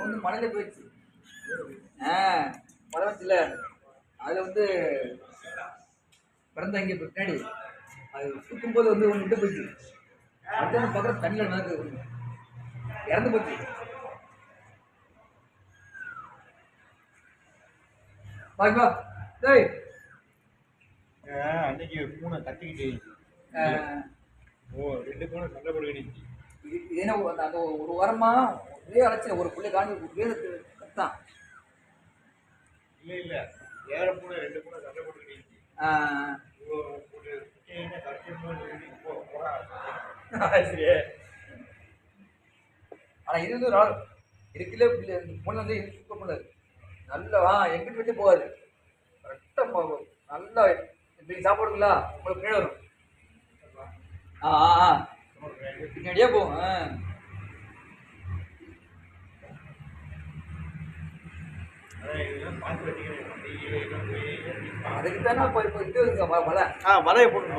வந்து மழையில போயிடுச்சு. மழை வந்துச்சுல, அதில் வந்து பிறந்த இங்கே பின்னாடி அது சுற்றும்போது வந்து ஒன்று விட்டு போயிடுச்சு. அடுத்த பக்கத்தில் தண்ணியில் நடக்குது, இறந்து போச்சு. பாப்பா டேய் அன்னைக்கு பூனை கத்திக்கிட்டு ரெண்டு பூனை சண்டை போட்டுக்கிட்டு இது என்ன அந்த ஒரு வாரமா ஒரே அழைச்சல ஒரு பிள்ளை காஞ்சி வேதத்து கத்தான். இல்ல ஏற பூனை ரெண்டு பூனை சண்டை போட்டுக்கிட்டு ஆனா இது வந்து இருக்குல்ல பொண்ணு வந்து சூப்பர் பண்ணாது. நல்லா எங்கிட்ட வச்சு போகாது, கரெக்டாக நல்லா இப்படி சாப்பிடுங்களா உங்களுக்கு பின்னாடி வரும். பின்னாடியே போகும். அதுக்கு தானே இப்போ இப்போ இது மலை மலையை போட்டு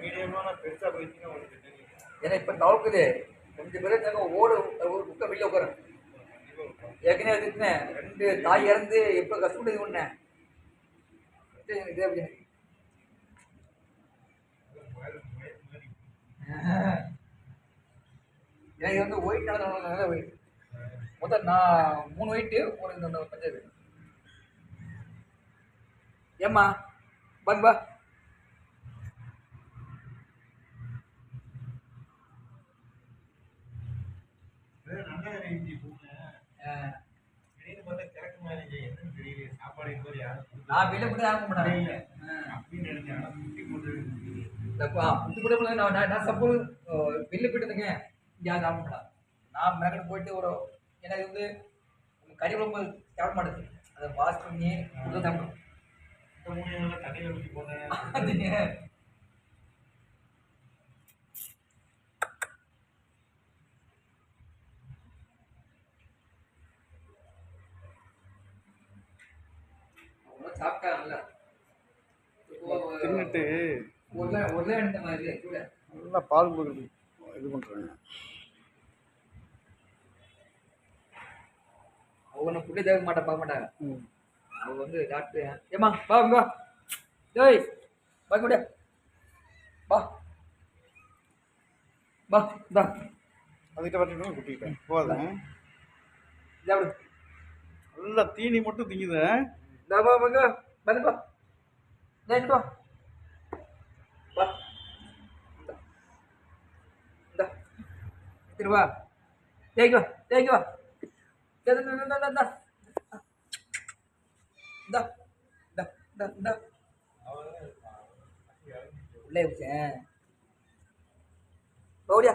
மீடியமான பெருசா போயிடுச்சுன்னா ஏன்னா இப்போ தவக்குது கொஞ்சம் பேர் ஓடு ஒரு புக்கை வெளியில் உட்கார ஏற்கனவே வச்சுருந்தேன். ரெண்டு தாய் இறந்து எப்போ கஷ்டப்பட்டு இது பண்ணேன் இதே அப்படின்னு. எனக்கு வந்து ஒயிட் நடந்த ஒயிட் மொத்தம் நான் 3 ஒயிட்டு ஒரு இந்த பஞ்சது. ஏம்மா பா நான் வெளில கூட ஆக மாட்டேன். புட்டு கூட நான் சப்போஸ் வெளில போயிட்டு இருந்தேங்க, யாரும் ஆக மாட்டேன். நான் மெனக்கட்டு போயிட்டு ஒரு எனக்கு வந்து கறி குழம்பு சாப்பிட மாட்டேது, அதை வாஷ் பண்ணி கொடுத்து சாப்பிடும். சாப்பிட்டா நல்லா தின்னுட்டு ஒரு எடுத்த மாதிரி கூட நல்லா பால் கொடுக்குறது இது பண்ணுறாங்க. அவங்க ஃபுட்டே தேவை மாட்டேன் பார்க்க மாட்டாங்க. அவங்க வந்து டாக்டர் ஏம்மா வா வா டேய் பார்க்க முடியா வா வா இந்தா அதுக்கிட்ட வரணும் குட்டிக்கிட்டேன் போதும். சாப்பிடு நல்லா தீனி மட்டும் திங்குது. இந்தா வா வாங்க வந்து வா நேற்று வா வா இந்தா திருவா தேய்க்கு வா தேய்க்கு வா உள்ளே வச்சேன். ஓடியா